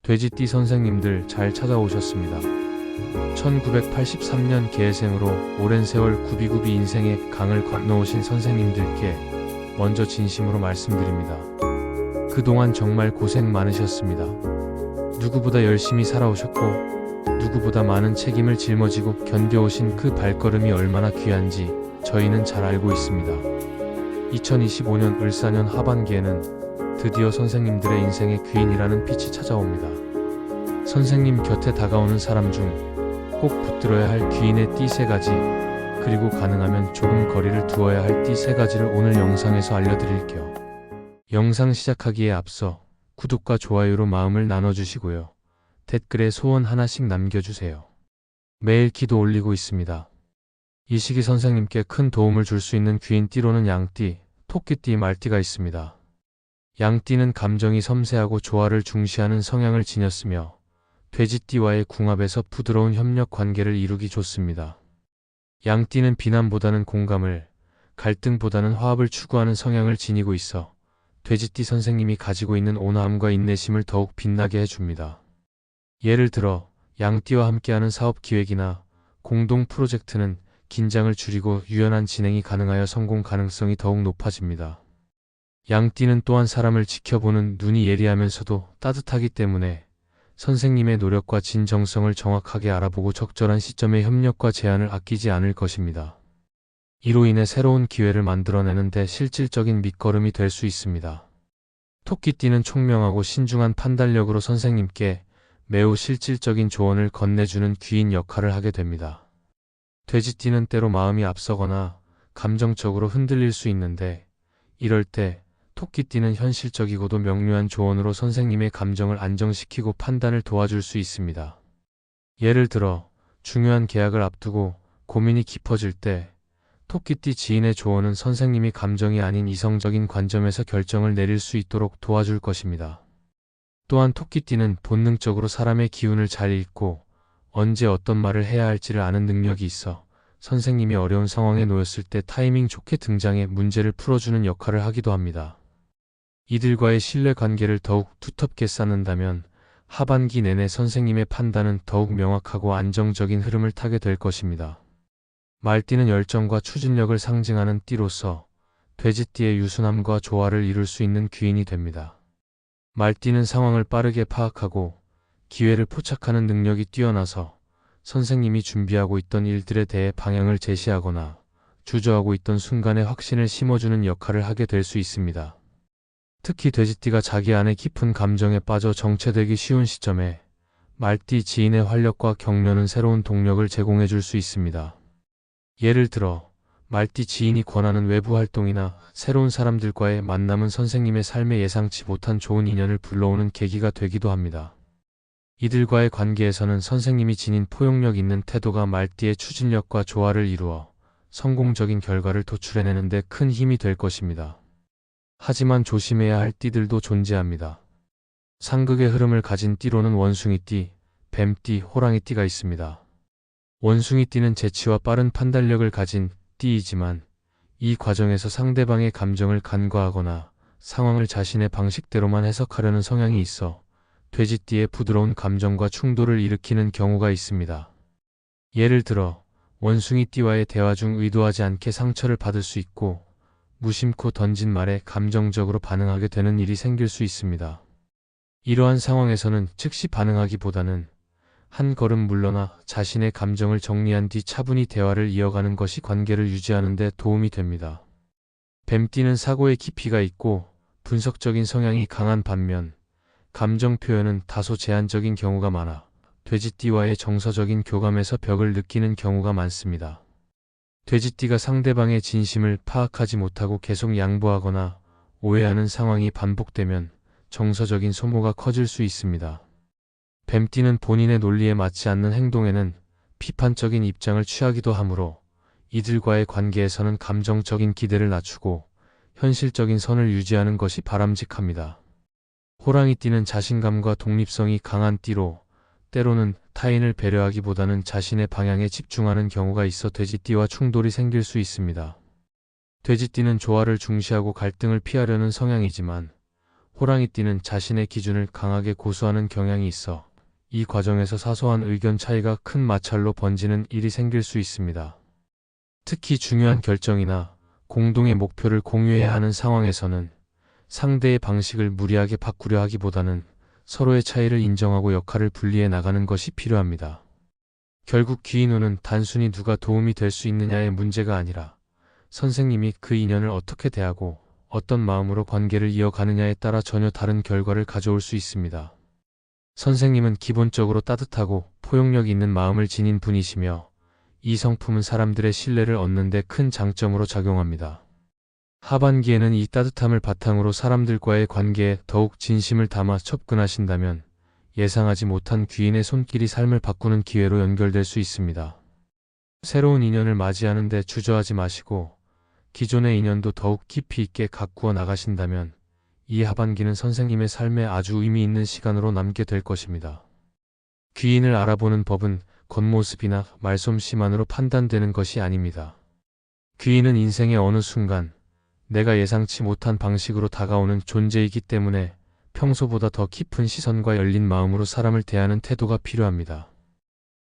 돼지띠 선생님들 잘 찾아오셨습니다. 1983년 계생으로 오랜 세월 굽이굽이 인생의 강을 건너오신 선생님들께 먼저 진심으로 말씀드립니다. 그동안 정말 고생 많으셨습니다. 누구보다 열심히 살아오셨고 누구보다 많은 책임을 짊어지고 견뎌오신 그 발걸음이 얼마나 귀한지 저희는 잘 알고 있습니다. 2025년 을사년 하반기에는 드디어 선생님들의 인생의 귀인이라는 빛이 찾아옵니다. 선생님 곁에 다가오는 사람 중 꼭 붙들어야 할 귀인의 띠 3가지, 그리고 가능하면 조금 거리를 두어야 할 띠 3가지를 오늘 영상에서 알려드릴게요. 영상 시작하기에 앞서 구독과 좋아요로 마음을 나눠주시고요. 댓글에 소원 하나씩 남겨주세요. 매일 기도 올리고 있습니다. 이 시기 선생님께 큰 도움을 줄 수 있는 귀인 띠로는 양띠, 토끼띠, 말띠가 있습니다. 양띠는 감정이 섬세하고 조화를 중시하는 성향을 지녔으며 돼지띠와의 궁합에서 부드러운 협력 관계를 이루기 좋습니다. 양띠는 비난보다는 공감을, 갈등보다는 화합을 추구하는 성향을 지니고 있어 돼지띠 선생님이 가지고 있는 온화함과 인내심을 더욱 빛나게 해줍니다. 예를 들어 양띠와 함께하는 사업 기획이나 공동 프로젝트는 긴장을 줄이고 유연한 진행이 가능하여 성공 가능성이 더욱 높아집니다. 양띠는 또한 사람을 지켜보는 눈이 예리하면서도 따뜻하기 때문에 선생님의 노력과 진정성을 정확하게 알아보고 적절한 시점에 협력과 제안을 아끼지 않을 것입니다. 이로 인해 새로운 기회를 만들어내는 데 실질적인 밑거름이 될 수 있습니다. 토끼띠는 총명하고 신중한 판단력으로 선생님께 매우 실질적인 조언을 건네주는 귀인 역할을 하게 됩니다. 돼지띠는 때로 마음이 앞서거나 감정적으로 흔들릴 수 있는데, 이럴 때 토끼띠는 현실적이고도 명료한 조언으로 선생님의 감정을 안정시키고 판단을 도와줄 수 있습니다. 예를 들어 중요한 계약을 앞두고 고민이 깊어질 때 토끼띠 지인의 조언은 선생님이 감정이 아닌 이성적인 관점에서 결정을 내릴 수 있도록 도와줄 것입니다. 또한 토끼띠는 본능적으로 사람의 기운을 잘 읽고 언제 어떤 말을 해야 할지를 아는 능력이 있어 선생님이 어려운 상황에 놓였을 때 타이밍 좋게 등장해 문제를 풀어주는 역할을 하기도 합니다. 이들과의 신뢰관계를 더욱 두텁게 쌓는다면 하반기 내내 선생님의 판단은 더욱 명확하고 안정적인 흐름을 타게 될 것입니다. 말띠는 열정과 추진력을 상징하는 띠로서 돼지띠의 유순함과 조화를 이룰 수 있는 귀인이 됩니다. 말띠는 상황을 빠르게 파악하고 기회를 포착하는 능력이 뛰어나서 선생님이 준비하고 있던 일들에 대해 방향을 제시하거나 주저하고 있던 순간에 확신을 심어주는 역할을 하게 될 수 있습니다. 특히 돼지띠가 자기 안에 깊은 감정에 빠져 정체되기 쉬운 시점에 말띠 지인의 활력과 격려는 새로운 동력을 제공해 줄 수 있습니다. 예를 들어 말띠 지인이 권하는 외부 활동이나 새로운 사람들과의 만남은 선생님의 삶에 예상치 못한 좋은 인연을 불러오는 계기가 되기도 합니다. 이들과의 관계에서는 선생님이 지닌 포용력 있는 태도가 말띠의 추진력과 조화를 이루어 성공적인 결과를 도출해내는 데 큰 힘이 될 것입니다. 하지만 조심해야 할 띠들도 존재합니다. 상극의 흐름을 가진 띠로는 원숭이띠, 뱀띠, 호랑이띠가 있습니다. 원숭이띠는 재치와 빠른 판단력을 가진 띠이지만 이 과정에서 상대방의 감정을 간과하거나 상황을 자신의 방식대로만 해석하려는 성향이 있어 돼지띠의 부드러운 감정과 충돌을 일으키는 경우가 있습니다. 예를 들어 원숭이띠와의 대화 중 의도하지 않게 상처를 받을 수 있고 무심코 던진 말에 감정적으로 반응하게 되는 일이 생길 수 있습니다. 이러한 상황에서는 즉시 반응하기보다는 한 걸음 물러나 자신의 감정을 정리한 뒤 차분히 대화를 이어가는 것이 관계를 유지하는 데 도움이 됩니다. 뱀띠는 사고의 깊이가 있고 분석적인 성향이 강한 반면 감정 표현은 다소 제한적인 경우가 많아 돼지띠와의 정서적인 교감에서 벽을 느끼는 경우가 많습니다. 돼지띠가 상대방의 진심을 파악하지 못하고 계속 양보하거나 오해하는 상황이 반복되면 정서적인 소모가 커질 수 있습니다. 뱀띠는 본인의 논리에 맞지 않는 행동에는 비판적인 입장을 취하기도 하므로 이들과의 관계에서는 감정적인 기대를 낮추고 현실적인 선을 유지하는 것이 바람직합니다. 호랑이띠는 자신감과 독립성이 강한 띠로 때로는 타인을 배려하기보다는 자신의 방향에 집중하는 경우가 있어 돼지띠와 충돌이 생길 수 있습니다. 돼지띠는 조화를 중시하고 갈등을 피하려는 성향이지만 호랑이띠는 자신의 기준을 강하게 고수하는 경향이 있어 이 과정에서 사소한 의견 차이가 큰 마찰로 번지는 일이 생길 수 있습니다. 특히 중요한 결정이나 공동의 목표를 공유해야 하는 상황에서는 상대의 방식을 무리하게 바꾸려 하기보다는 서로의 차이를 인정하고 역할을 분리해 나가는 것이 필요합니다. 결국 귀인운은 단순히 누가 도움이 될 수 있느냐의 문제가 아니라 선생님이 그 인연을 어떻게 대하고 어떤 마음으로 관계를 이어가느냐에 따라 전혀 다른 결과를 가져올 수 있습니다. 선생님은 기본적으로 따뜻하고 포용력 있는 마음을 지닌 분이시며 이 성품은 사람들의 신뢰를 얻는 데 큰 장점으로 작용합니다. 하반기에는 이 따뜻함을 바탕으로 사람들과의 관계에 더욱 진심을 담아 접근하신다면 예상하지 못한 귀인의 손길이 삶을 바꾸는 기회로 연결될 수 있습니다. 새로운 인연을 맞이하는 데 주저하지 마시고 기존의 인연도 더욱 깊이 있게 가꾸어 나가신다면 이 하반기는 선생님의 삶에 아주 의미 있는 시간으로 남게 될 것입니다. 귀인을 알아보는 법은 겉모습이나 말솜씨만으로 판단되는 것이 아닙니다. 귀인은 인생의 어느 순간 내가 예상치 못한 방식으로 다가오는 존재이기 때문에 평소보다 더 깊은 시선과 열린 마음으로 사람을 대하는 태도가 필요합니다.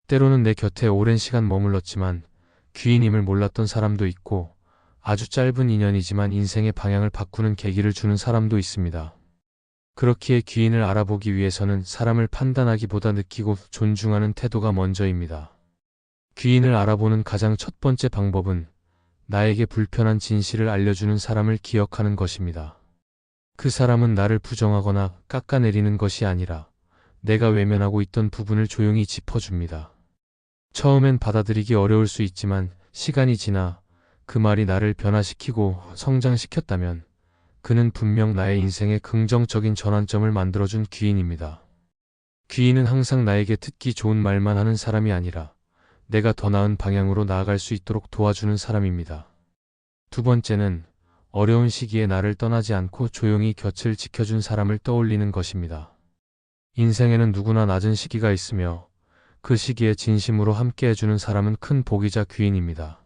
때로는 내 곁에 오랜 시간 머물렀지만 귀인임을 몰랐던 사람도 있고 아주 짧은 인연이지만 인생의 방향을 바꾸는 계기를 주는 사람도 있습니다. 그렇기에 귀인을 알아보기 위해서는 사람을 판단하기보다 느끼고 존중하는 태도가 먼저입니다. 귀인을 알아보는 가장 첫 번째 방법은 나에게 불편한 진실을 알려주는 사람을 기억하는 것입니다. 그 사람은 나를 부정하거나 깎아내리는 것이 아니라 내가 외면하고 있던 부분을 조용히 짚어줍니다. 처음엔 받아들이기 어려울 수 있지만 시간이 지나 그 말이 나를 변화시키고 성장시켰다면 그는 분명 나의 인생에 긍정적인 전환점을 만들어준 귀인입니다. 귀인은 항상 나에게 듣기 좋은 말만 하는 사람이 아니라 내가 더 나은 방향으로 나아갈 수 있도록 도와주는 사람입니다. 두 번째는 어려운 시기에 나를 떠나지 않고 조용히 곁을 지켜준 사람을 떠올리는 것입니다. 인생에는 누구나 낮은 시기가 있으며 그 시기에 진심으로 함께 해주는 사람은 큰 복이자 귀인입니다.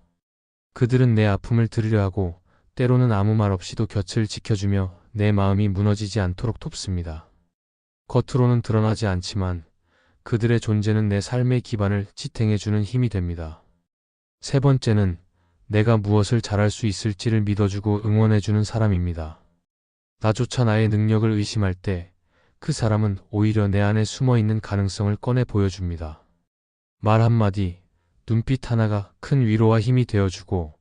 그들은 내 아픔을 들으려 하고 때로는 아무 말 없이도 곁을 지켜주며 내 마음이 무너지지 않도록 돕습니다. 겉으로는 드러나지 않지만 그들의 존재는 내 삶의 기반을 지탱해주는 힘이 됩니다. 세 번째는 내가 무엇을 잘할 수 있을지를 믿어주고 응원해주는 사람입니다. 나조차 나의 능력을 의심할 때 그 사람은 오히려 내 안에 숨어있는 가능성을 꺼내 보여줍니다. 말 한마디, 눈빛 하나가 큰 위로와 힘이 되어주고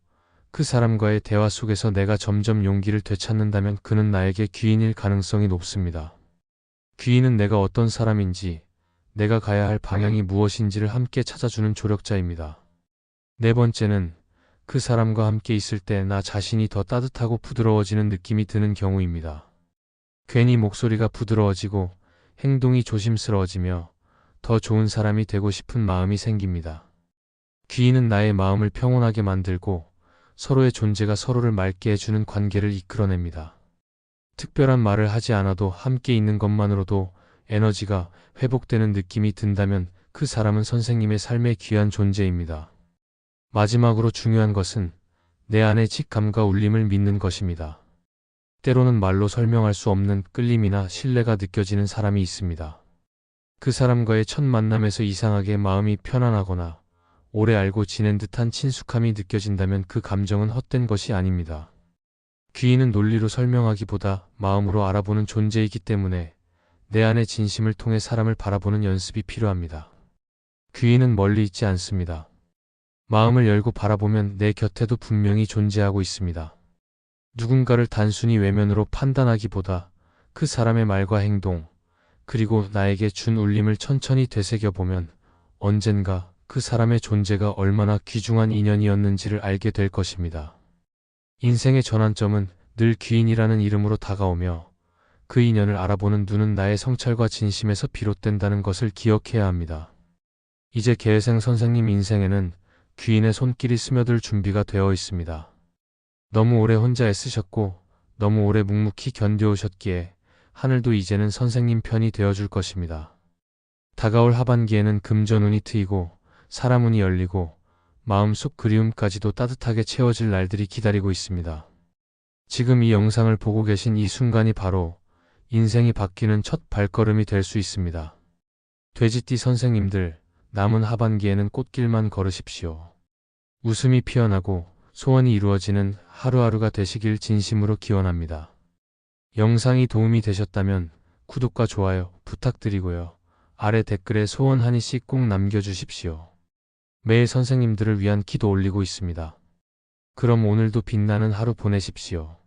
그 사람과의 대화 속에서 내가 점점 용기를 되찾는다면 그는 나에게 귀인일 가능성이 높습니다. 귀인은 내가 어떤 사람인지, 내가 가야 할 방향이 무엇인지를 함께 찾아주는 조력자입니다. 네 번째는 그 사람과 함께 있을 때 나 자신이 더 따뜻하고 부드러워지는 느낌이 드는 경우입니다. 괜히 목소리가 부드러워지고 행동이 조심스러워지며 더 좋은 사람이 되고 싶은 마음이 생깁니다. 귀인은 나의 마음을 평온하게 만들고 서로의 존재가 서로를 맑게 해주는 관계를 이끌어냅니다. 특별한 말을 하지 않아도 함께 있는 것만으로도 에너지가 회복되는 느낌이 든다면 그 사람은 선생님의 삶의 귀한 존재입니다. 마지막으로 중요한 것은 내 안의 직감과 울림을 믿는 것입니다. 때로는 말로 설명할 수 없는 끌림이나 신뢰가 느껴지는 사람이 있습니다. 그 사람과의 첫 만남에서 이상하게 마음이 편안하거나 오래 알고 지낸 듯한 친숙함이 느껴진다면 그 감정은 헛된 것이 아닙니다. 귀인은 논리로 설명하기보다 마음으로 알아보는 존재이기 때문에 내 안의 진심을 통해 사람을 바라보는 연습이 필요합니다. 귀인은 멀리 있지 않습니다. 마음을 열고 바라보면 내 곁에도 분명히 존재하고 있습니다. 누군가를 단순히 외면으로 판단하기보다 그 사람의 말과 행동, 그리고 나에게 준 울림을 천천히 되새겨보면 언젠가 그 사람의 존재가 얼마나 귀중한 인연이었는지를 알게 될 것입니다. 인생의 전환점은 늘 귀인이라는 이름으로 다가오며 그 인연을 알아보는 눈은 나의 성찰과 진심에서 비롯된다는 것을 기억해야 합니다. 이제 개회생 선생님 인생에는 귀인의 손길이 스며들 준비가 되어 있습니다. 너무 오래 혼자 애쓰셨고 너무 오래 묵묵히 견뎌오셨기에 하늘도 이제는 선생님 편이 되어줄 것입니다. 다가올 하반기에는 금전운이 트이고 사람운이 열리고 마음속 그리움까지도 따뜻하게 채워질 날들이 기다리고 있습니다. 지금 이 영상을 보고 계신 이 순간이 바로 인생이 바뀌는 첫 발걸음이 될 수 있습니다. 돼지띠 선생님들, 남은 하반기에는 꽃길만 걸으십시오. 웃음이 피어나고 소원이 이루어지는 하루하루가 되시길 진심으로 기원합니다. 영상이 도움이 되셨다면 구독과 좋아요 부탁드리고요. 아래 댓글에 소원 하나씩 꼭 남겨주십시오. 매일 선생님들을 위한 기도 올리고 있습니다. 그럼 오늘도 빛나는 하루 보내십시오.